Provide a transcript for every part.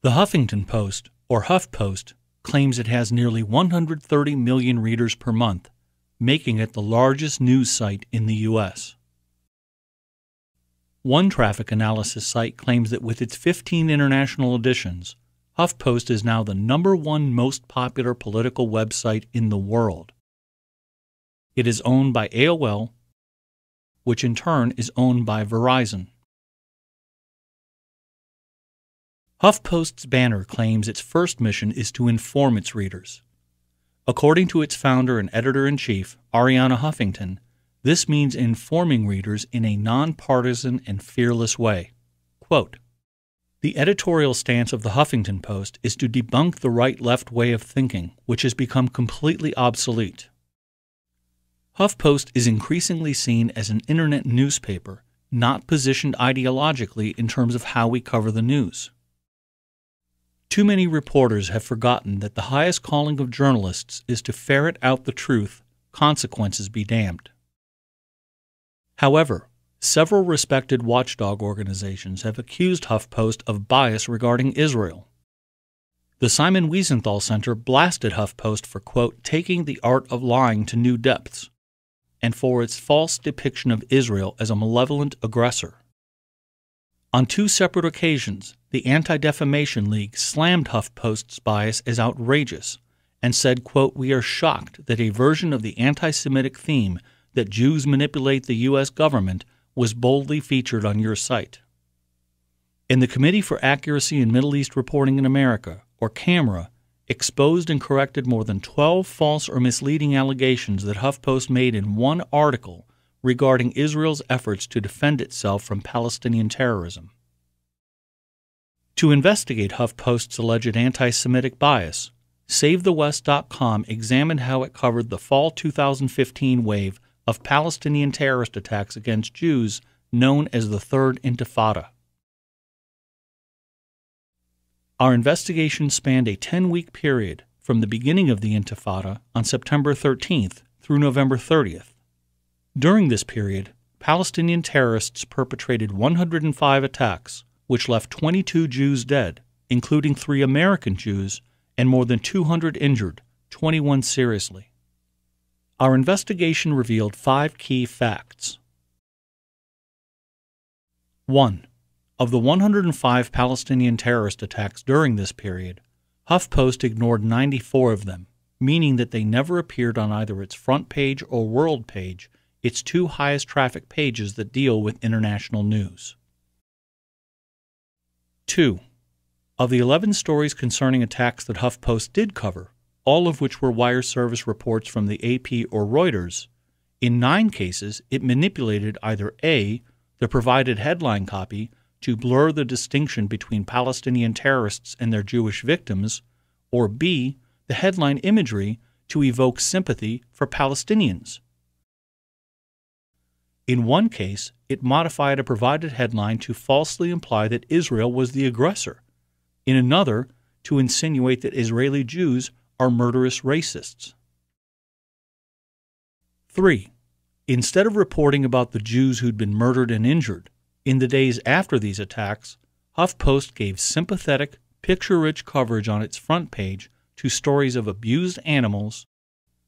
The Huffington Post, or HuffPost, claims it has nearly 130 million readers per month, making it the largest news site in the U.S. One traffic analysis site claims that with its 15 international editions, HuffPost is now the #1 most popular political website in the world. It is owned by AOL, which in turn is owned by Verizon. HuffPost's banner claims its first mission is to inform its readers. According to its founder and editor-in-chief, Arianna Huffington, this means informing readers in a nonpartisan and fearless way. Quote, "The editorial stance of the Huffington Post is to debunk the right-left way of thinking, which has become completely obsolete. HuffPost is increasingly seen as an internet newspaper, not positioned ideologically in terms of how we cover the news. Too many reporters have forgotten that the highest calling of journalists is to ferret out the truth, consequences be damned." However, several respected watchdog organizations have accused HuffPost of bias regarding Israel. The Simon Wiesenthal Center blasted HuffPost for, quote, "taking the art of lying to new depths," and for its false depiction of Israel as a malevolent aggressor. On 2 separate occasions, the Anti-Defamation League slammed HuffPost's bias as outrageous and said, quote, "We are shocked that a version of the anti-Semitic theme that Jews manipulate the U.S. government was boldly featured on your site." And the Committee for Accuracy in Middle East Reporting in America, or CAMERA, exposed and corrected more than 12 false or misleading allegations that HuffPost made in one article regarding Israel's efforts to defend itself from Palestinian terrorism. To investigate HuffPost's alleged anti-Semitic bias, SaveTheWest.com examined how it covered the fall 2015 wave of Palestinian terrorist attacks against Jews known as the Third Intifada. Our investigation spanned a 10-week period from the beginning of the Intifada on September 13th through November 30th. During this period, Palestinian terrorists perpetrated 105 attacks, which left 22 Jews dead, including 3 American Jews, and more than 200 injured, 21 seriously. Our investigation revealed 5 key facts. 1. Of the 105 Palestinian terrorist attacks during this period, HuffPost ignored 94 of them, meaning that they never appeared on either its front page or world page, its 2 highest traffic pages that deal with international news. 2. Of the 11 stories concerning attacks that HuffPost did cover, all of which were wire service reports from the AP or Reuters, in 9 cases it manipulated either A, the provided headline copy, to blur the distinction between Palestinian terrorists and their Jewish victims, or B, the headline imagery to evoke sympathy for Palestinians. In one case, it modified a provided headline to falsely imply that Israel was the aggressor. In another, to insinuate that Israeli Jews are murderous racists. 3. Instead of reporting about the Jews who'd been murdered and injured, in the days after these attacks, HuffPost gave sympathetic, picture-rich coverage on its front page to stories of abused animals,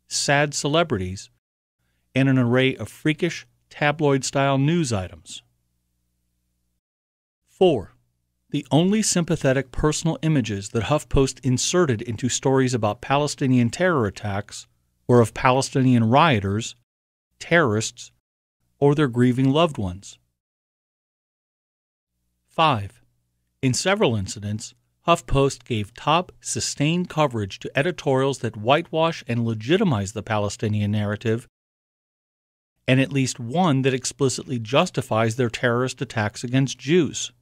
sad celebrities, and an array of freakish, tabloid-style news items. 4. The only sympathetic personal images that HuffPost inserted into stories about Palestinian terror attacks were of Palestinian rioters, terrorists, or their grieving loved ones. 5. In several incidents, HuffPost gave top, sustained coverage to editorials that whitewash and legitimize the Palestinian narrative, and at least one that explicitly justifies their terrorist attacks against Jews.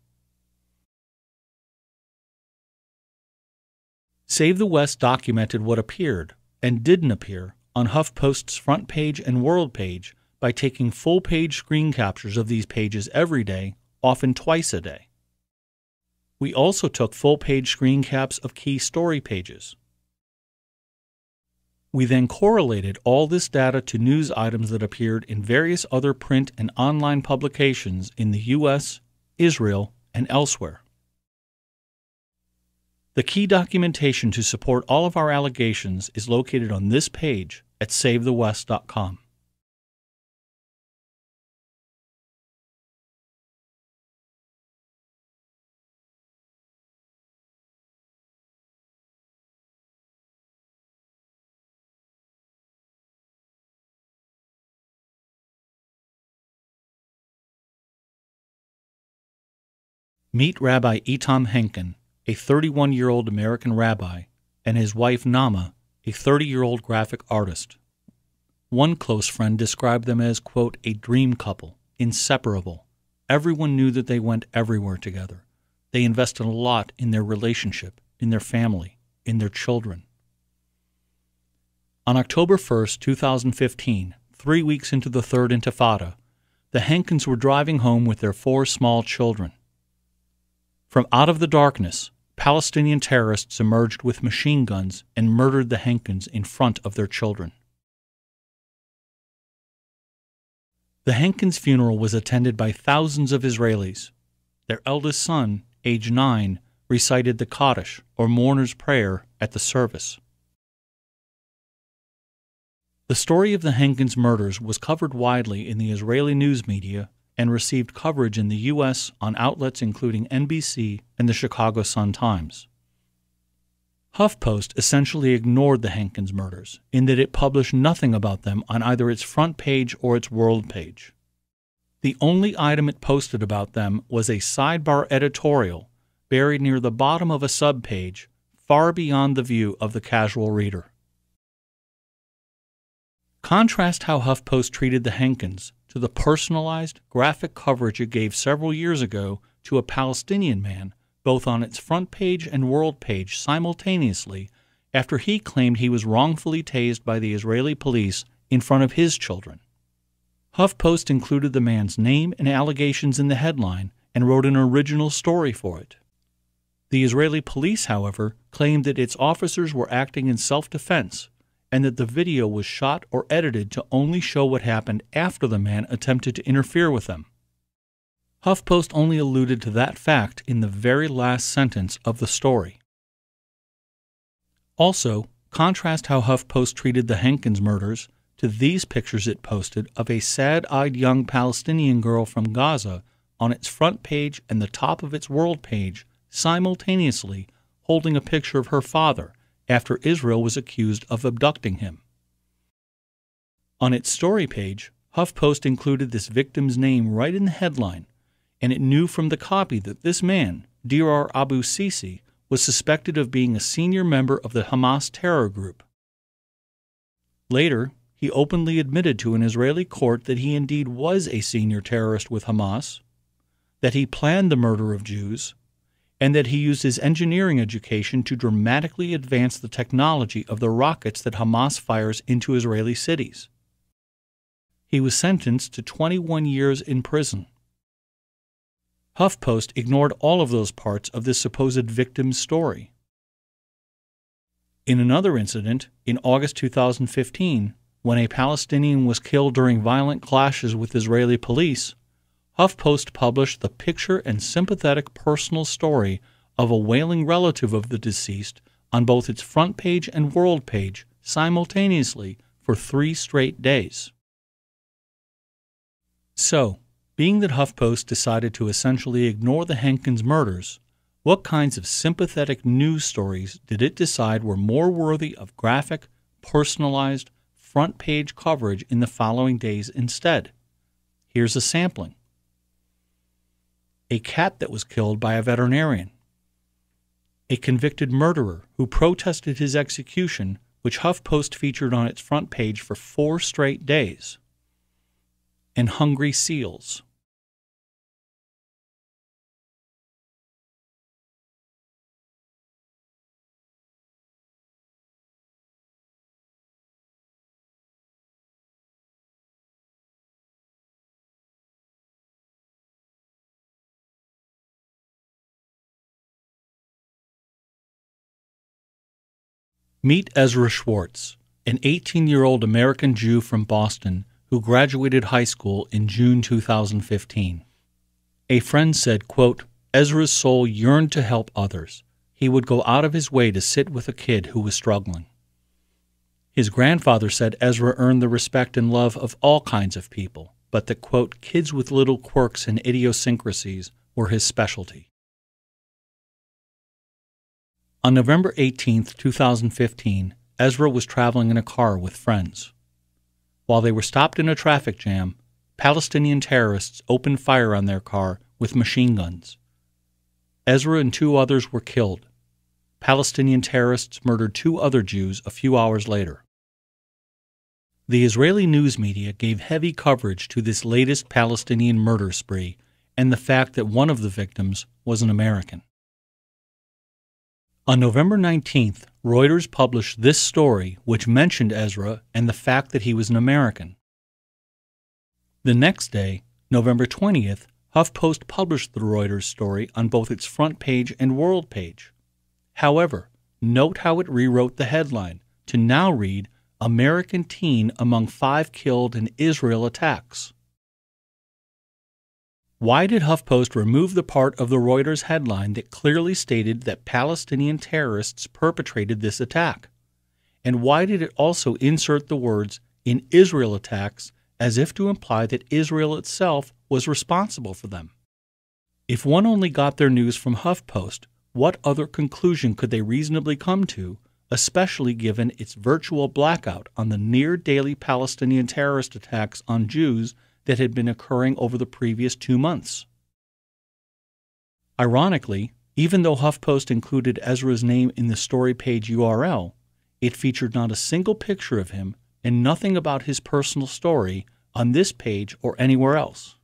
Save the West documented what appeared and didn't appear on HuffPost's front page and world page by taking full-page screen captures of these pages every day, often twice a day. We also took full-page screen caps of key story pages. We then correlated all this data to news items that appeared in various other print and online publications in the U.S., Israel, and elsewhere. The key documentation to support all of our allegations is located on this page at SaveTheWest.com. Meet Rabbi Eitam Henkin, a 31-year-old American rabbi, and his wife Naama, a 30-year-old graphic artist. One close friend described them as, quote, a dream couple, inseparable. Everyone knew that they went everywhere together. They invested a lot in their relationship, in their family, in their children. On October 1st, 2015, 3 weeks into the Third Intifada, the Henkins were driving home with their 4 small children. From out of the darkness, Palestinian terrorists emerged with machine guns and murdered the Henkins in front of their children. The Henkins' funeral was attended by thousands of Israelis. Their eldest son, age 9, recited the Kaddish, or mourner's prayer, at the service. The story of the Henkins' murders was covered widely in the Israeli news media and received coverage in the U.S. on outlets including NBC and the Chicago Sun-Times. HuffPost essentially ignored the Henkins murders in that it published nothing about them on either its front page or its world page. The only item it posted about them was a sidebar editorial buried near the bottom of a subpage, far beyond the view of the casual reader. Contrast how HuffPost treated the Henkins to the personalized, graphic coverage it gave several years ago to a Palestinian man, both on its front page and world page simultaneously, after he claimed he was wrongfully tased by the Israeli police in front of his children. HuffPost included the man's name and allegations in the headline and wrote an original story for it. The Israeli police, however, claimed that its officers were acting in self-defense and that the video was shot or edited to only show what happened after the man attempted to interfere with them. HuffPost only alluded to that fact in the very last sentence of the story. Also, contrast how HuffPost treated the Henkins murders to these pictures it posted of a sad-eyed young Palestinian girl from Gaza on its front page and the top of its world page simultaneously holding a picture of her father after Israel was accused of abducting him. On its story page, HuffPost included this victim's name right in the headline, and it knew from the copy that this man, Dirar Abu Sisi, was suspected of being a senior member of the Hamas terror group. Later, he openly admitted to an Israeli court that he indeed was a senior terrorist with Hamas, that he planned the murder of Jews, and that he used his engineering education to dramatically advance the technology of the rockets that Hamas fires into Israeli cities. He was sentenced to 21 years in prison. HuffPost ignored all of those parts of this supposed victim's story. In another incident, in August 2015, when a Palestinian was killed during violent clashes with Israeli police, HuffPost published the picture and sympathetic personal story of a wailing relative of the deceased on both its front page and world page simultaneously for 3 straight days. So, being that HuffPost decided to essentially ignore the Henkins murders, what kinds of sympathetic news stories did it decide were more worthy of graphic, personalized, front-page coverage in the following days instead? Here's a sampling. A cat that was killed by a veterinarian. A convicted murderer who protested his execution, which HuffPost featured on its front page for 4 straight days. And hungry seals. Meet Ezra Schwartz, an 18-year-old American Jew from Boston who graduated high school in June 2015. A friend said, quote, Ezra's soul yearned to help others. he would go out of his way to sit with a kid who was struggling. His grandfather said Ezra earned the respect and love of all kinds of people, but that, quote, kids with little quirks and idiosyncrasies were his specialty. On November 18, 2015, Ezra was traveling in a car with friends. While they were stopped in a traffic jam, Palestinian terrorists opened fire on their car with machine guns. Ezra and 2 others were killed. Palestinian terrorists murdered 2 other Jews a few hours later. The Israeli news media gave heavy coverage to this latest Palestinian murder spree and the fact that one of the victims was an American. On November 19th, Reuters published this story which mentioned Ezra and the fact that he was an American. The next day, November 20th, HuffPost published the Reuters story on both its front page and world page. However, note how it rewrote the headline to now read, American Teen Among 5 Killed in Israel Attacks. Why did HuffPost remove the part of the Reuters headline that clearly stated that Palestinian terrorists perpetrated this attack? And why did it also insert the words, in Israel attacks, as if to imply that Israel itself was responsible for them? If one only got their news from HuffPost, what other conclusion could they reasonably come to, especially given its virtual blackout on the near-daily Palestinian terrorist attacks on Jews that had been occurring over the previous 2 months? Ironically, even though HuffPost included Ezra's name in the story page URL, it featured not a single picture of him and nothing about his personal story on this page or anywhere else.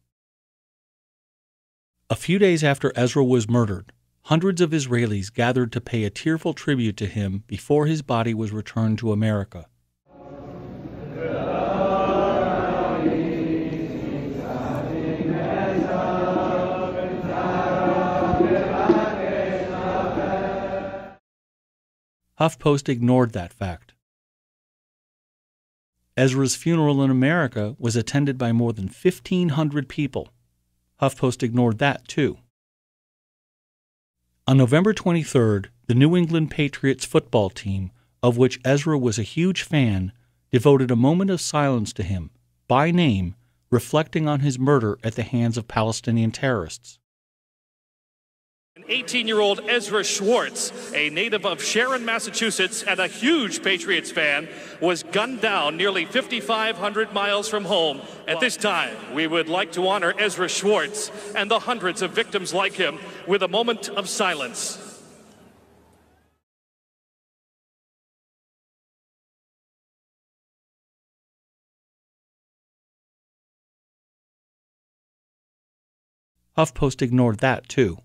A few days after Ezra was murdered, hundreds of Israelis gathered to pay a tearful tribute to him before his body was returned to America. HuffPost ignored that fact. Ezra's funeral in America was attended by more than 1,500 people. HuffPost ignored that too. On November 23rd, the New England Patriots football team, of which Ezra was a huge fan, devoted a moment of silence to him, by name, reflecting on his murder at the hands of Palestinian terrorists. An 18-year-old Ezra Schwartz, a native of Sharon, Massachusetts, and a huge Patriots fan, was gunned down nearly 5,500 miles from home. At this time, we would like to honor Ezra Schwartz and the hundreds of victims like him with a moment of silence. HuffPost ignored that too.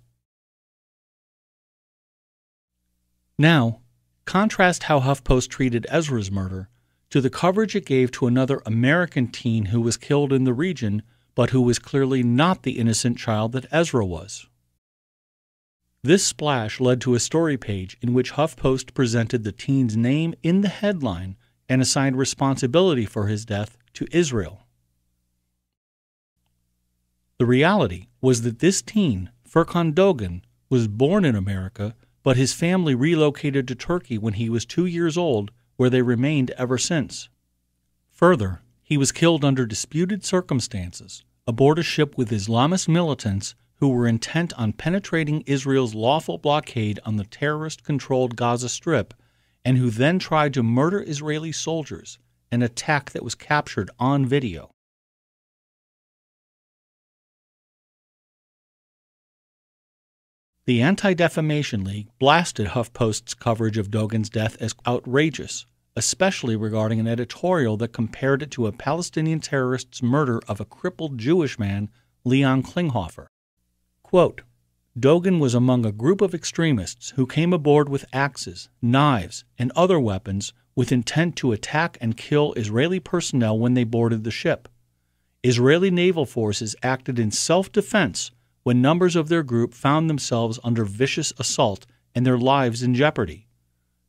Now, contrast how HuffPost treated Ezra's murder to the coverage it gave to another American teen who was killed in the region, but who was clearly not the innocent child that Ezra was. This splash led to a story page in which HuffPost presented the teen's name in the headline and assigned responsibility for his death to Israel. The reality was that this teen, Furkan Dogan, was born in America, but his family relocated to Turkey when he was 2 years old, where they remained ever since. Further, he was killed under disputed circumstances, aboard a ship with Islamist militants who were intent on penetrating Israel's lawful blockade on the terrorist-controlled Gaza Strip, and who then tried to murder Israeli soldiers, an attack that was captured on video. The Anti-Defamation League blasted HuffPost's coverage of Dogan's death as outrageous, especially regarding an editorial that compared it to a Palestinian terrorist's murder of a crippled Jewish man, Leon Klinghoffer. Quote, Dogan was among a group of extremists who came aboard with axes, knives, and other weapons with intent to attack and kill Israeli personnel when they boarded the ship. Israeli naval forces acted in self-defense when numbers of their group found themselves under vicious assault and their lives in jeopardy.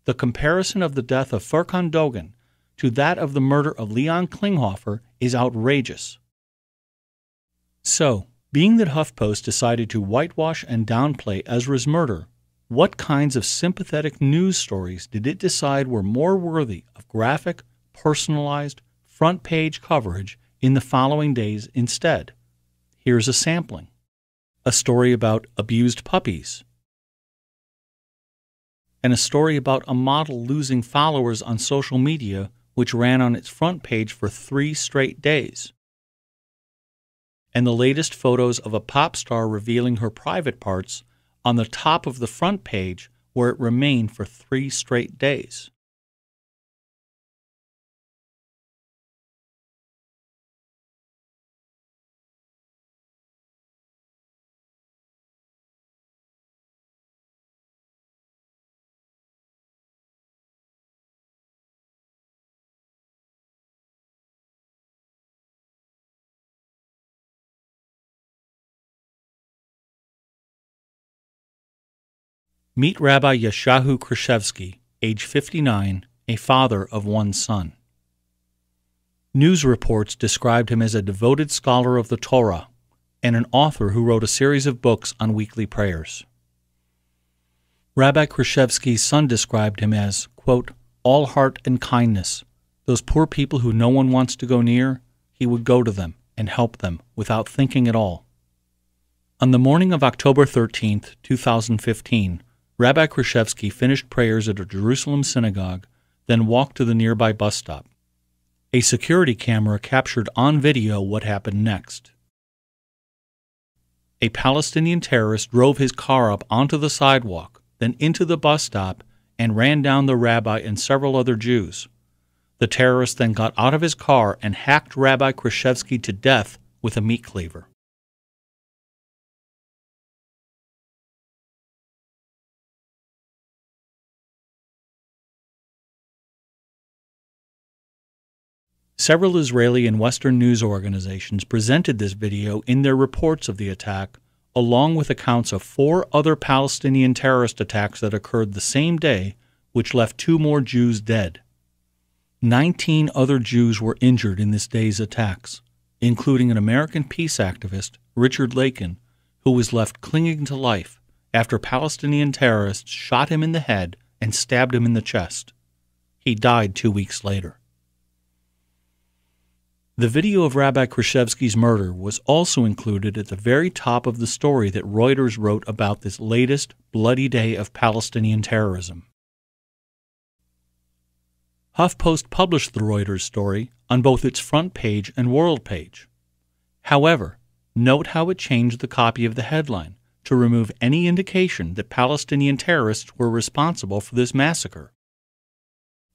The comparison of the death of Furkan Dogan to that of the murder of Leon Klinghoffer is outrageous. So, being that HuffPost decided to whitewash and downplay Ezra's murder, what kinds of sympathetic news stories did it decide were more worthy of graphic, personalized, front-page coverage in the following days instead? Here's a sampling. A story about abused puppies, and a story about a model losing followers on social media, which ran on its front page for 3 straight days, and the latest photos of a pop star revealing her private parts on the top of the front page, where it remained for 3 straight days. Meet Rabbi Yeshayahu Krishevsky, age 59, a father of 1 son. News reports described him as a devoted scholar of the Torah and an author who wrote a series of books on weekly prayers. Rabbi Krishevsky's son described him as, quote, all heart and kindness. Those poor people who no one wants to go near, he would go to them and help them without thinking at all. On the morning of October 13, 2015, Rabbi Krishevsky finished prayers at a Jerusalem synagogue, then walked to the nearby bus stop. A security camera captured on video what happened next. A Palestinian terrorist drove his car up onto the sidewalk, then into the bus stop, and ran down the rabbi and several other Jews. The terrorist then got out of his car and hacked Rabbi Krishevsky to death with a meat cleaver. Several Israeli and Western news organizations presented this video in their reports of the attack, along with accounts of 4 other Palestinian terrorist attacks that occurred the same day, which left 2 more Jews dead. 19 other Jews were injured in this day's attacks, including an American peace activist, Richard Lakin, who was left clinging to life after Palestinian terrorists shot him in the head and stabbed him in the chest. He died 2 weeks later. The video of Rabbi Krishevsky's murder was also included at the very top of the story that Reuters wrote about this latest bloody day of Palestinian terrorism. HuffPost published the Reuters story on both its front page and world page. However, note how it changed the copy of the headline to remove any indication that Palestinian terrorists were responsible for this massacre.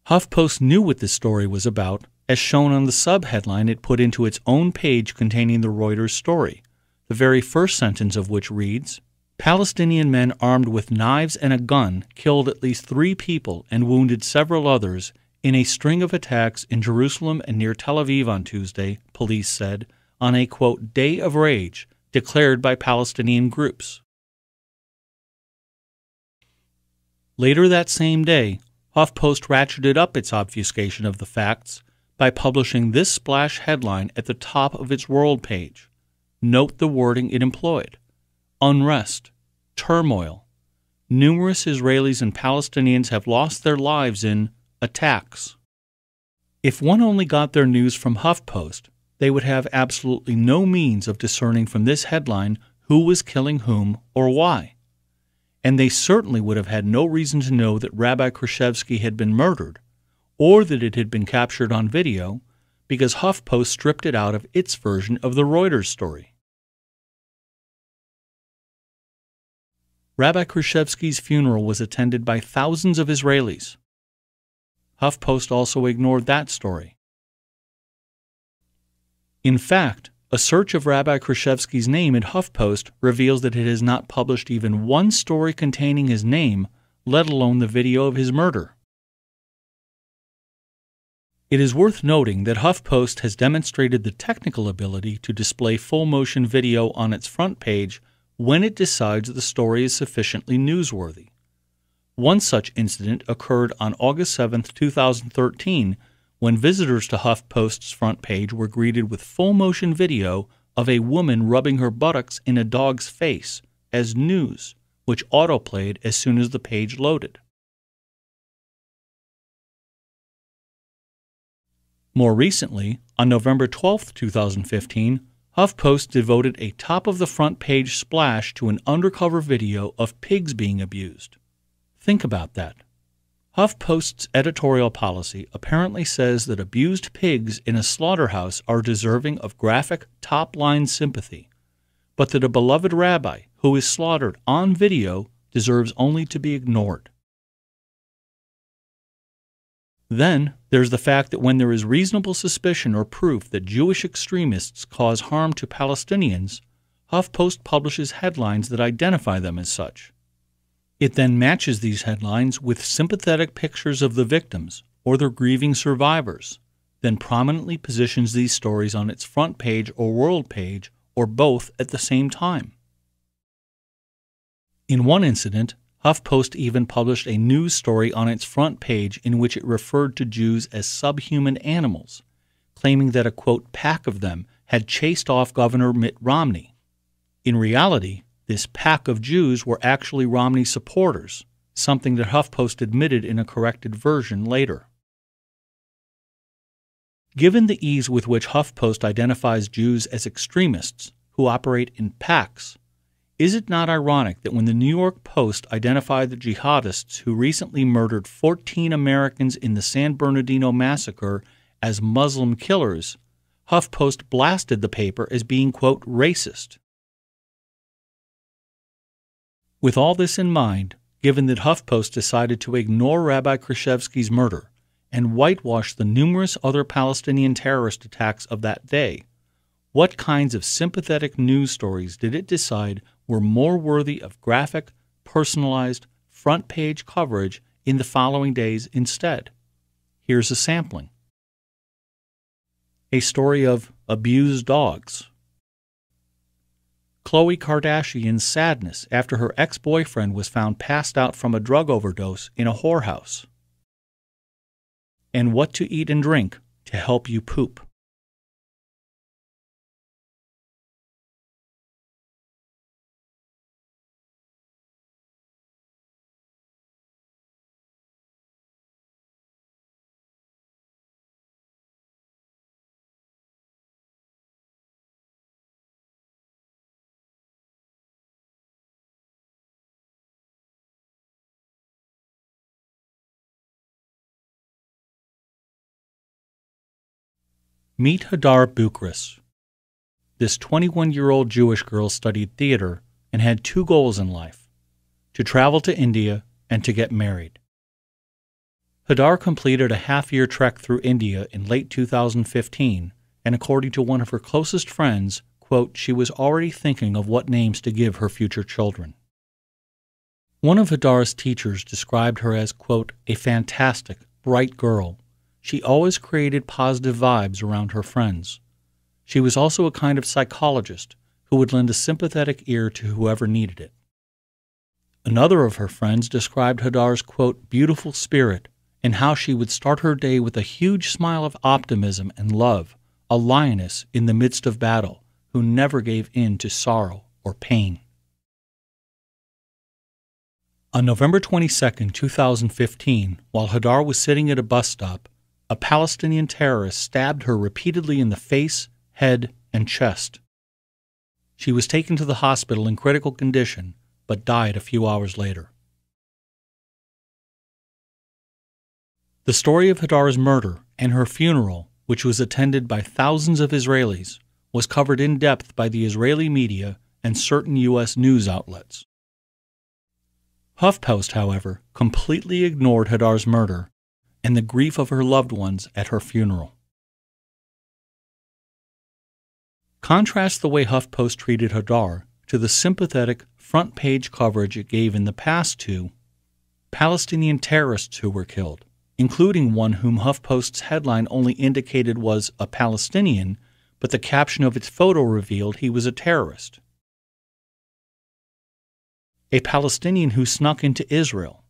HuffPost knew what this story was about, as shown on the subheadline it put into its own page containing the Reuters story, the very first sentence of which reads, Palestinian men armed with knives and a gun killed at least 3 people and wounded several others in a string of attacks in Jerusalem and near Tel Aviv on Tuesday, police said, on a, quote, day of rage declared by Palestinian groups. Later that same day, HuffPost ratcheted up its obfuscation of the facts by publishing this splash headline at the top of its world page. Note the wording it employed. Unrest, turmoil. Numerous Israelis and Palestinians have lost their lives in attacks. If one only got their news from HuffPost, they would have absolutely no means of discerning from this headline who was killing whom or why. And they certainly would have had no reason to know that Rabbi Krishevsky had been murdered, or that it had been captured on video, because HuffPost stripped it out of its version of the Reuters story. Rabbi Krishevsky's funeral was attended by thousands of Israelis. HuffPost also ignored that story. In fact, a search of Rabbi Krishevsky's name at HuffPost reveals that it has not published even one story containing his name, let alone the video of his murder. It is worth noting that HuffPost has demonstrated the technical ability to display full-motion video on its front page when it decides the story is sufficiently newsworthy. One such incident occurred on August 7, 2013, when visitors to HuffPost's front page were greeted with full-motion video of a woman rubbing her buttocks in a dog's face as news, which autoplayed as soon as the page loaded. More recently, on November 12, 2015, HuffPost devoted a top-of-the-front page splash to an undercover video of pigs being abused. Think about that. HuffPost's editorial policy apparently says that abused pigs in a slaughterhouse are deserving of graphic top-line sympathy, but that a beloved rabbi who is slaughtered on video deserves only to be ignored. Then, there's the fact that when there is reasonable suspicion or proof that Jewish extremists cause harm to Palestinians, HuffPost publishes headlines that identify them as such. It then matches these headlines with sympathetic pictures of the victims or their grieving survivors, then prominently positions these stories on its front page or world page, or both at the same time. In one incident, HuffPost even published a news story on its front page in which it referred to Jews as subhuman animals, claiming that a, quote, pack of them had chased off Governor Mitt Romney. In reality, this pack of Jews were actually Romney supporters, something that HuffPost admitted in a corrected version later. Given the ease with which HuffPost identifies Jews as extremists who operate in packs, is it not ironic that when the New York Post identified the jihadists who recently murdered 14 Americans in the San Bernardino massacre as Muslim killers, HuffPost blasted the paper as being, quote, racist? With all this in mind, given that HuffPost decided to ignore Rabbi Krishevsky's murder and whitewash the numerous other Palestinian terrorist attacks of that day, what kinds of sympathetic news stories did it decide were more worthy of graphic, personalized, front-page coverage in the following days instead? Here's a sampling. A story of abused dogs. Khloe Kardashian's sadness after her ex-boyfriend was found passed out from a drug overdose in a whorehouse. And what to eat and drink to help you poop. Meet Hadar Buchris. This 21-year-old Jewish girl studied theater and had two goals in life: to travel to India and to get married. Hadar completed a half-year trek through India in late 2015, and according to one of her closest friends, quote, she was already thinking of what names to give her future children. One of Hadar's teachers described her as, quote, a fantastic, bright girl. She always created positive vibes around her friends. She was also a kind of psychologist who would lend a sympathetic ear to whoever needed it. Another of her friends described Hadar's, quote, beautiful spirit and how she would start her day with a huge smile of optimism and love, a lioness in the midst of battle who never gave in to sorrow or pain. On November 22, 2015, while Hadar was sitting at a bus stop, a Palestinian terrorist stabbed her repeatedly in the face, head, and chest. She was taken to the hospital in critical condition, but died a few hours later. The story of Hadar's murder and her funeral, which was attended by thousands of Israelis, was covered in depth by the Israeli media and certain U.S. news outlets. HuffPost, however, completely ignored Hadar's murder and the grief of her loved ones at her funeral. Contrast the way HuffPost treated Hadar to the sympathetic front-page coverage it gave in the past to Palestinian terrorists who were killed, including one whom HuffPost's headline only indicated was a Palestinian, but the caption of its photo revealed he was a terrorist. A Palestinian who snuck into Israel.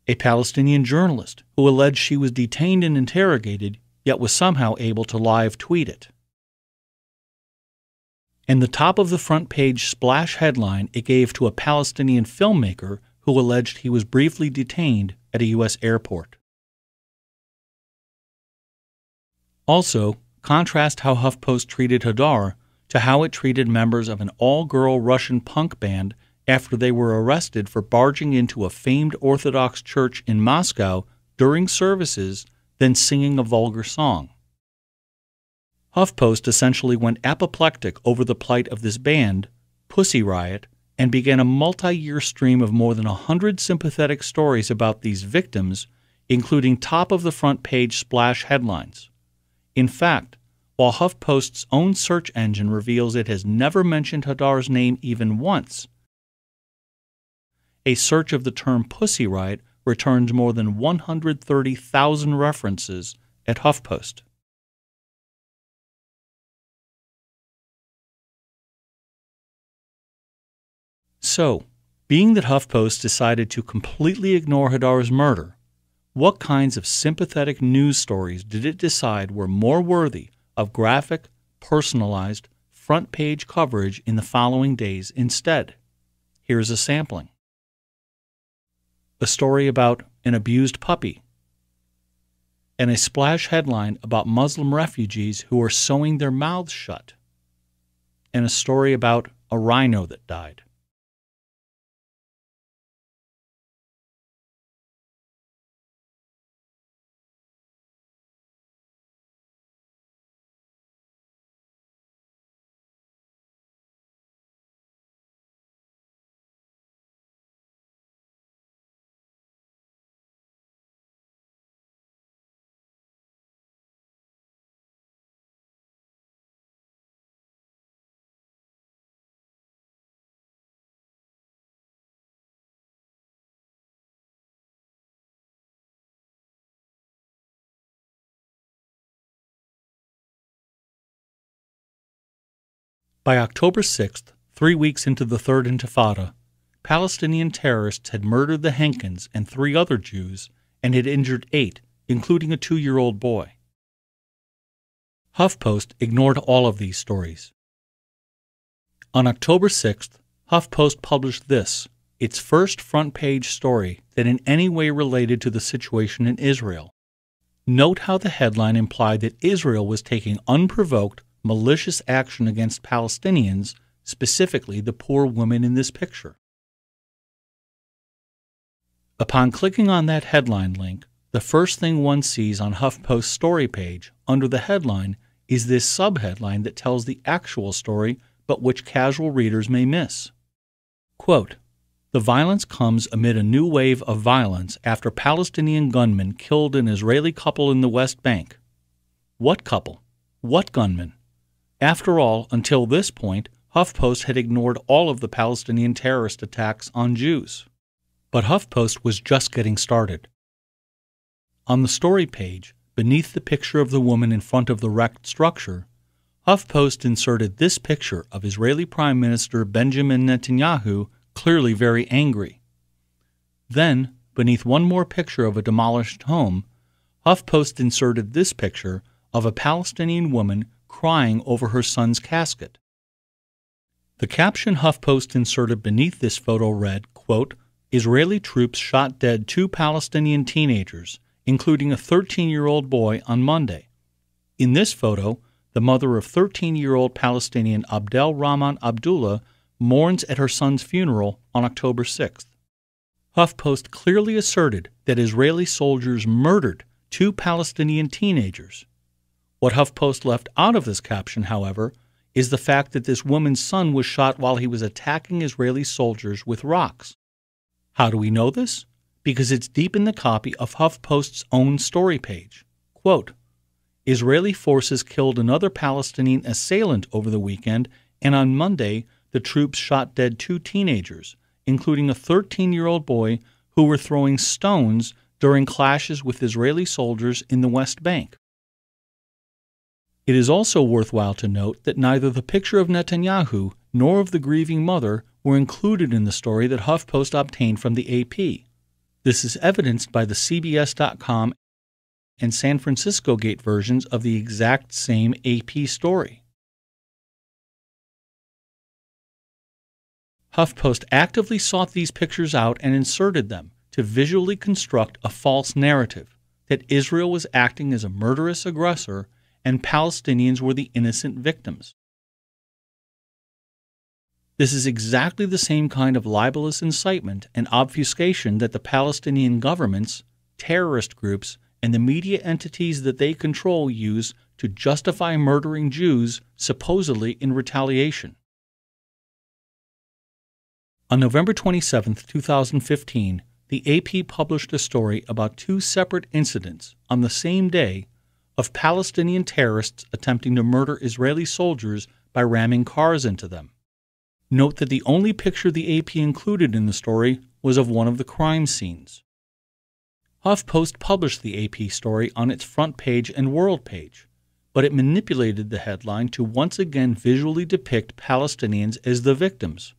A Palestinian journalist who alleged she was detained and interrogated, yet was somehow able to live tweet it. and the top of the front page splash headline it gave to a Palestinian filmmaker who alleged he was briefly detained at a U.S. airport. Also, contrast how HuffPost treated Hadar to how it treated members of an all-girl Russian punk band after they were arrested for barging into a famed Orthodox church in Moscow during services, then singing a vulgar song. HuffPost essentially went apoplectic over the plight of this band, Pussy Riot, and began a multi-year stream of more than 100 sympathetic stories about these victims, including top-of-the-front page splash headlines. In fact, while HuffPost's own search engine reveals it has never mentioned Hadar's name even once, a search of the term Pussy Riot returns more than 130,000 references at HuffPost. So, being that HuffPost decided to completely ignore Hadar's murder, what kinds of sympathetic news stories did it decide were more worthy of graphic, personalized, front-page coverage in the following days instead? Here's a sampling. A story about an abused puppy, and a splash headline about Muslim refugees who are sewing their mouths shut, and a story about a rhino that died. By October 6th, 3 weeks into the Third Intifada, Palestinian terrorists had murdered the Henkins and 3 other Jews and had injured 8, including a 2-year-old boy. HuffPost ignored all of these stories. On October 6th, HuffPost published this, its first front-page story that in any way related to the situation in Israel. Note how the headline implied that Israel was taking unprovoked, malicious action against Palestinians, specifically the poor woman in this picture. Upon clicking on that headline link, the first thing one sees on HuffPost's story page under the headline is this subheadline that tells the actual story but which casual readers may miss. Quote, "The violence comes amid a new wave of violence after Palestinian gunmen killed an Israeli couple in the West Bank." What couple? What gunmen? After all, until this point, HuffPost had ignored all of the Palestinian terrorist attacks on Jews. But HuffPost was just getting started. On the story page, beneath the picture of the woman in front of the wrecked structure, HuffPost inserted this picture of Israeli Prime Minister Benjamin Netanyahu, clearly very angry. Then, beneath one more picture of a demolished home, HuffPost inserted this picture of a Palestinian woman crying over her son's casket. The caption HuffPost inserted beneath this photo read, quote, "Israeli troops shot dead 2 Palestinian teenagers, including a 13-year-old boy on Monday." In this photo, the mother of 13-year-old Palestinian Abdel Rahman Abdullah mourns at her son's funeral on October 6th. HuffPost clearly asserted that Israeli soldiers murdered 2 Palestinian teenagers. What HuffPost left out of this caption, however, is the fact that this woman's son was shot while he was attacking Israeli soldiers with rocks. How do we know this? Because it's deep in the copy of HuffPost's own story page. Quote, "Israeli forces killed another Palestinian assailant over the weekend, and on Monday, the troops shot dead 2 teenagers, including a 13-year-old boy who were throwing stones during clashes with Israeli soldiers in the West Bank." It is also worthwhile to note that neither the picture of Netanyahu nor of the grieving mother were included in the story that HuffPost obtained from the AP. This is evidenced by the CBS.com and San Francisco Gate versions of the exact same AP story. HuffPost actively sought these pictures out and inserted them to visually construct a false narrative that Israel was acting as a murderous aggressor and Palestinians were the innocent victims. This is exactly the same kind of libelous incitement and obfuscation that the Palestinian governments, terrorist groups, and the media entities that they control use to justify murdering Jews, supposedly in retaliation. On November 27, 2015, the AP published a story about two separate incidents on the same day of Palestinian terrorists attempting to murder Israeli soldiers by ramming cars into them. Note that the only picture the AP included in the story was of one of the crime scenes. HuffPost published the AP story on its front page and world page, but it manipulated the headline to once again visually depict Palestinians as the victims.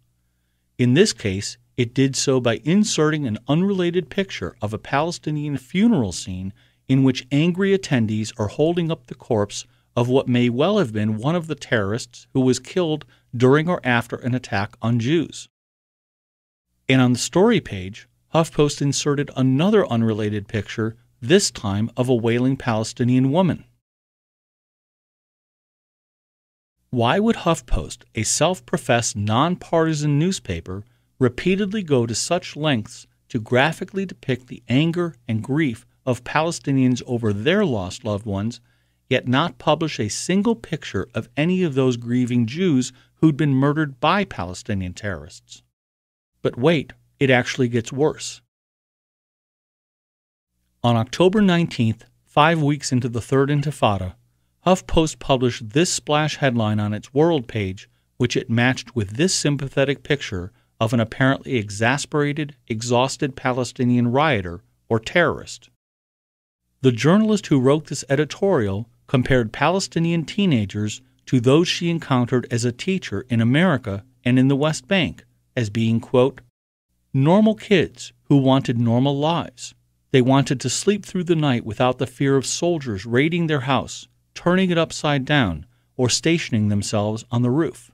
In this case, it did so by inserting an unrelated picture of a Palestinian funeral scene in which angry attendees are holding up the corpse of what may well have been one of the terrorists who was killed during or after an attack on Jews. And on the story page, HuffPost inserted another unrelated picture, this time of a wailing Palestinian woman. Why would HuffPost, a self-professed nonpartisan newspaper, repeatedly go to such lengths to graphically depict the anger and grief of Palestinians over their lost loved ones, yet not publish a single picture of any of those grieving Jews who'd been murdered by Palestinian terrorists? But wait, it actually gets worse. On October 19th, 5 weeks into the Third Intifada, HuffPost published this splash headline on its world page, which it matched with this sympathetic picture of an apparently exasperated, exhausted Palestinian rioter or terrorist. The journalist who wrote this editorial compared Palestinian teenagers to those she encountered as a teacher in America and in the West Bank as being, quote, normal kids who wanted normal lives. They wanted to sleep through the night without the fear of soldiers raiding their house, turning it upside down, or stationing themselves on the roof.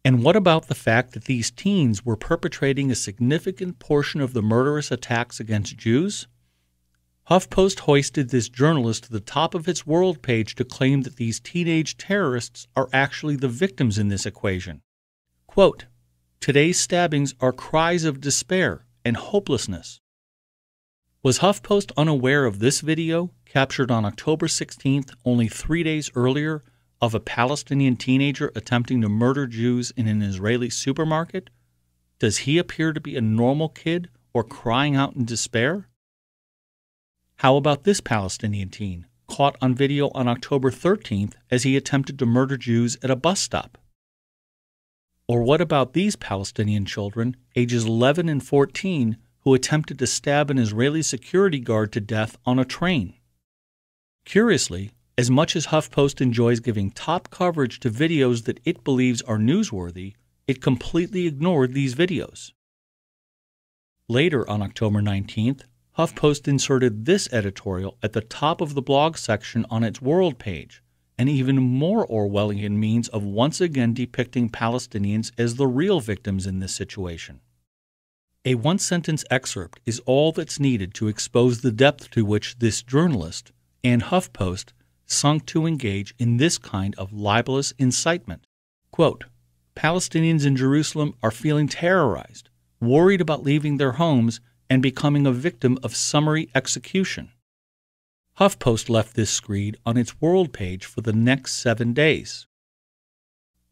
And what about the fact that these teens were perpetrating a significant portion of the murderous attacks against Jews? HuffPost hoisted this journalist to the top of its world page to claim that these teenage terrorists are actually the victims in this equation. Quote, today's stabbings are cries of despair and hopelessness. Was HuffPost unaware of this video, captured on October 16th, only 3 days earlier, of a Palestinian teenager attempting to murder Jews in an Israeli supermarket? Does he appear to be a normal kid or crying out in despair? How about this Palestinian teen, caught on video on October 13th as he attempted to murder Jews at a bus stop? Or what about these Palestinian children, ages 11 and 14, who attempted to stab an Israeli security guard to death on a train? Curiously, as much as HuffPost enjoys giving top coverage to videos that it believes are newsworthy, it completely ignored these videos. Later on October 19th, HuffPost inserted this editorial at the top of the blog section on its world page, an even more Orwellian means of once again depicting Palestinians as the real victims in this situation. A one-sentence excerpt is all that's needed to expose the depth to which this journalist and HuffPost sunk to engage in this kind of libelous incitement. Quote, Palestinians in Jerusalem are feeling terrorized, worried about leaving their homes and becoming a victim of summary execution. HuffPost left this screed on its world page for the next 7 days.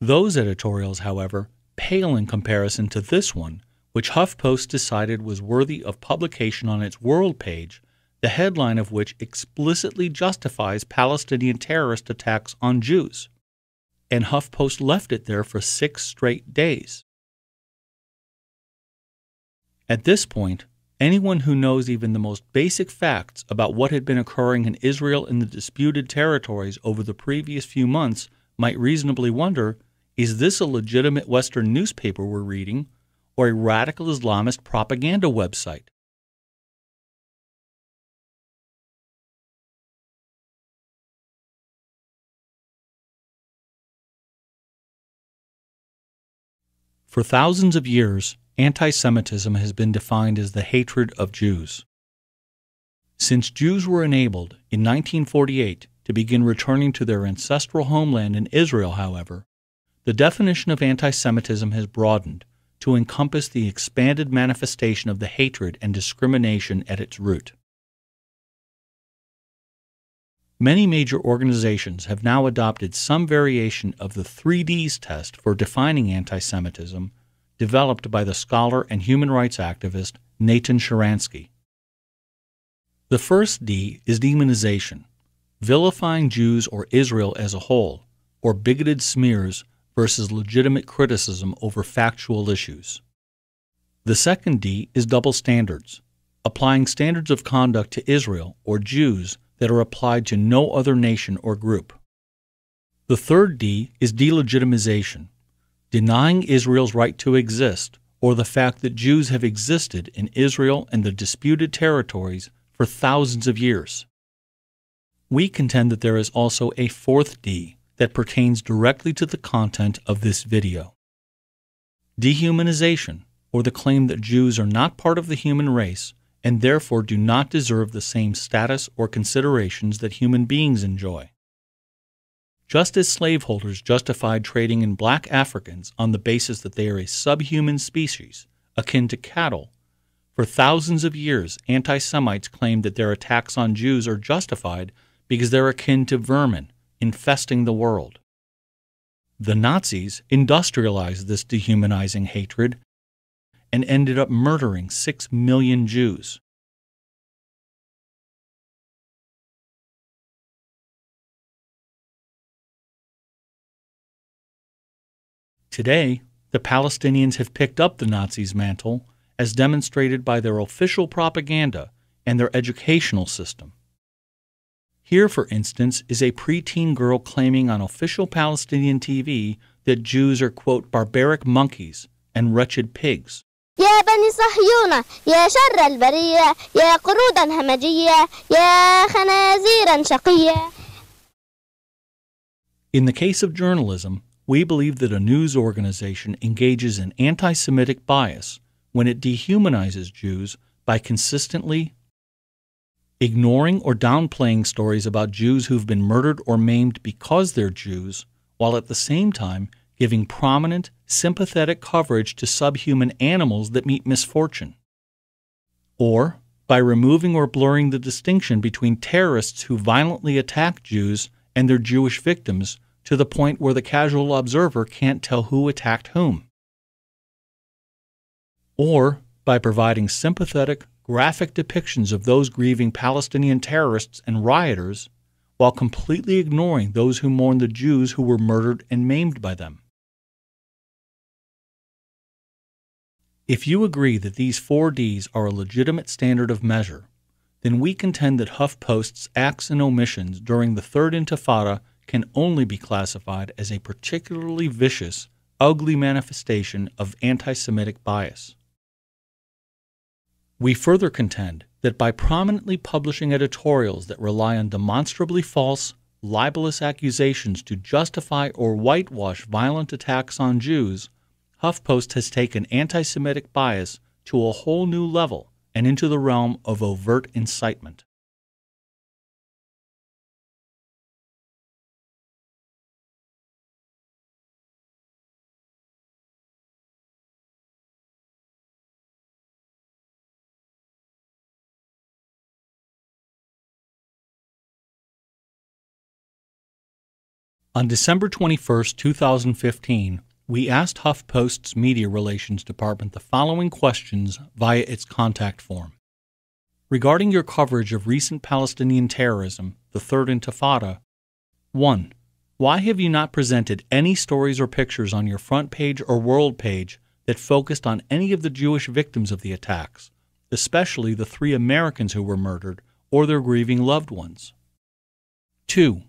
Those editorials, however, pale in comparison to this one, which HuffPost decided was worthy of publication on its world page, the headline of which explicitly justifies Palestinian terrorist attacks on Jews. And HuffPost left it there for 6 straight days. At this point, anyone who knows even the most basic facts about what had been occurring in Israel in the disputed territories over the previous few months might reasonably wonder, is this a legitimate Western newspaper we're reading, or a radical Islamist propaganda website? For thousands of years, anti-Semitism has been defined as the hatred of Jews. Since Jews were enabled in 1948 to begin returning to their ancestral homeland in Israel, however, the definition of anti-Semitism has broadened to encompass the expanded manifestation of the hatred and discrimination at its root. Many major organizations have now adopted some variation of the 3Ds test for defining anti-Semitism, developed by the scholar and human rights activist Natan Sharansky. The first D is demonization, vilifying Jews or Israel as a whole, or bigoted smears versus legitimate criticism over factual issues. The second D is double standards, applying standards of conduct to Israel or Jews that are applied to no other nation or group. The third D is delegitimization, denying Israel's right to exist or the fact that Jews have existed in Israel and the disputed territories for thousands of years. We contend that there is also a fourth D that pertains directly to the content of this video. Dehumanization, or the claim that Jews are not part of the human race and therefore do not deserve the same status or considerations that human beings enjoy. Just as slaveholders justified trading in black Africans on the basis that they are a subhuman species, akin to cattle, for thousands of years anti-Semites claimed that their attacks on Jews are justified because they're akin to vermin infesting the world. The Nazis industrialized this dehumanizing hatred and ended up murdering 6 million Jews. Today, the Palestinians have picked up the Nazis' mantle, as demonstrated by their official propaganda and their educational system. Here, for instance, is a preteen girl claiming on official Palestinian TV that Jews are, quote, barbaric monkeys and wretched pigs. يا بني صهيونة يا شر البرية يا قرودا همجية يا خنازيرا شقية. In the case of journalism, we believe that a news organization engages in anti-Semitic bias when it dehumanizes Jews by consistently ignoring or downplaying stories about Jews who've been murdered or maimed because they're Jews, while at the same time giving prominent, sympathetic coverage to subhuman animals that meet misfortune. Or by removing or blurring the distinction between terrorists who violently attack Jews and their Jewish victims to the point where the casual observer can't tell who attacked whom. Or by providing sympathetic, graphic depictions of those grieving Palestinian terrorists and rioters while completely ignoring those who mourn the Jews who were murdered and maimed by them. If you agree that these 4 Ds are a legitimate standard of measure, then we contend that HuffPost's acts and omissions during the Third Intifada can only be classified as a particularly vicious, ugly manifestation of anti-Semitic bias. We further contend that by prominently publishing editorials that rely on demonstrably false, libelous accusations to justify or whitewash violent attacks on Jews, HuffPost has taken anti-Semitic bias to a whole new level and into the realm of overt incitement. On December 21, 2015, we asked HuffPost's Media Relations Department the following questions via its contact form. Regarding your coverage of recent Palestinian terrorism, the Third Intifada, 1. Why have you not presented any stories or pictures on your front page or world page that focused on any of the Jewish victims of the attacks, especially the 3 Americans who were murdered or their grieving loved ones? 2.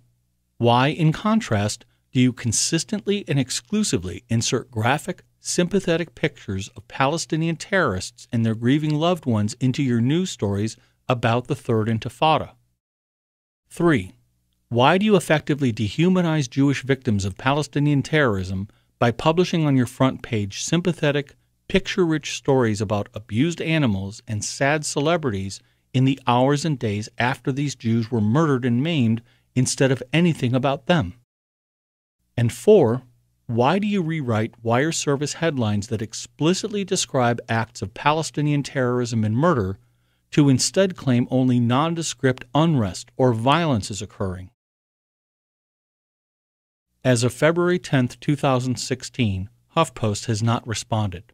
Why, in contrast, do you consistently and exclusively insert graphic, sympathetic pictures of Palestinian terrorists and their grieving loved ones into your news stories about the Third Intifada? 3. Why do you effectively dehumanize Jewish victims of Palestinian terrorism by publishing on your front page sympathetic, picture-rich stories about abused animals and sad celebrities in the hours and days after these Jews were murdered and maimed instead of anything about them? And 4, why do you rewrite wire service headlines that explicitly describe acts of Palestinian terrorism and murder to instead claim only nondescript unrest or violence is occurring? As of February 10, 2016, HuffPost has not responded.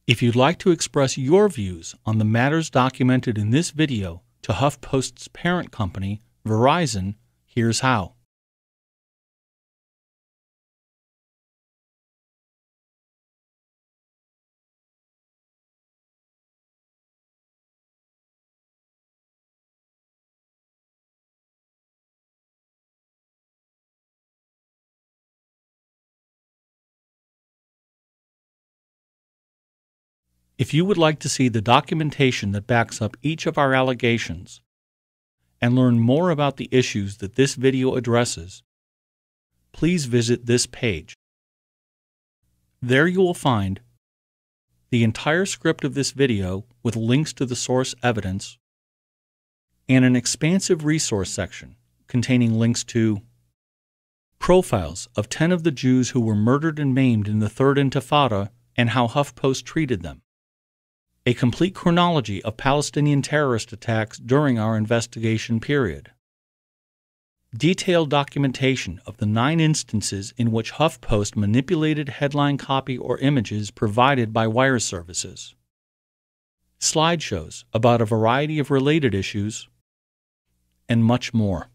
If you'd like to express your views on the matters documented in this video to HuffPost's parent company, Verizon, here's how. If you would like to see the documentation that backs up each of our allegations and learn more about the issues that this video addresses, please visit this page. There you will find the entire script of this video with links to the source evidence and an expansive resource section containing links to profiles of 10 of the Jews who were murdered and maimed in the Third Intifada and how HuffPost treated them, a complete chronology of Palestinian terrorist attacks during our investigation period, detailed documentation of the 9 instances in which HuffPost manipulated headline copy or images provided by wire services, slideshows about a variety of related issues, and much more.